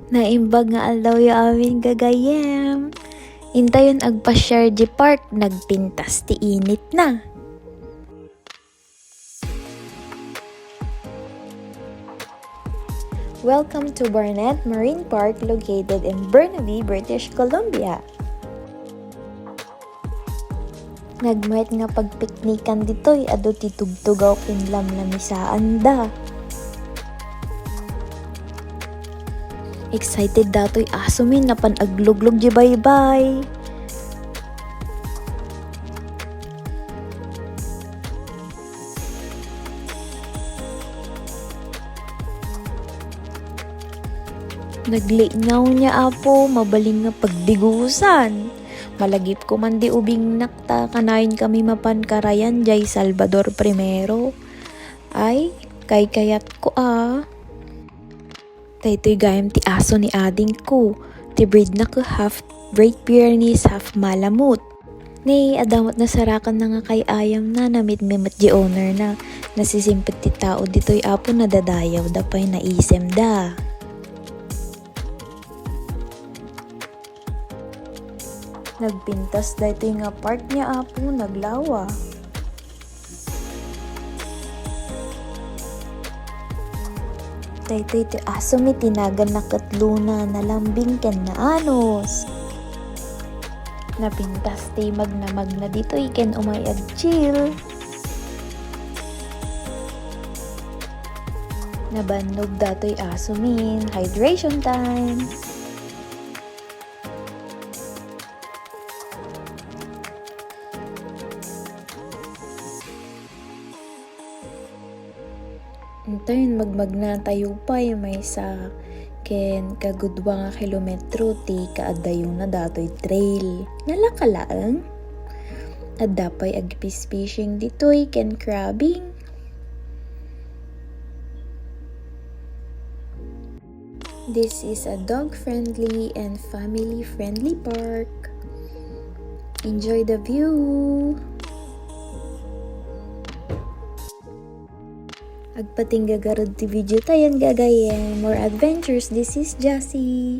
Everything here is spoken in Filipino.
Naimbag nga alaw ya amin gagayem. Intayon agpa-share di park, nagpintas ti init na. Welcome to Barnett Marine Park located in Burnaby, British Columbia. Nagmayat nga pagpiknikan ditoy ado titugtugaw pinlamlamisaan da. Excited datoy asumin na panagluglog di bye-bye. Naglingaw niya apo, mabaling nga pagdigusan. Malagip ko man di ubing nakta, kanayin kami mapankarayan jay Salvador Primero. Ay, kayat ko Daytoy gayam ti aso ni ading ko. Ti breed na ko half Great Pyrenees, half Malamute. Ni adamot na sarakan na nga kay ayam na namit-mimit di owner na. Nasisimpit ti tao ditoy apo nadadayaw da pa'y naisem da. Nagpintas daytoy nga park niya apo naglawa. Daytoy ti aso mi tinagan na katluna na lambing ken na anos. Napintas ti magna ditoy ken umayag chill. Nabannog datoy aso min, hydration time. Antayin magmagna tayo pa may sa ken kagudwa nga kilometro ti kaadayo na datoy trail. Nalakalaang at dapay agpis fishing ditoy ken crabbing. This is a dog-friendly and family-friendly park. Enjoy the view! Agpating gagarod ti video tayan gagayen. More adventures, this is Jassy.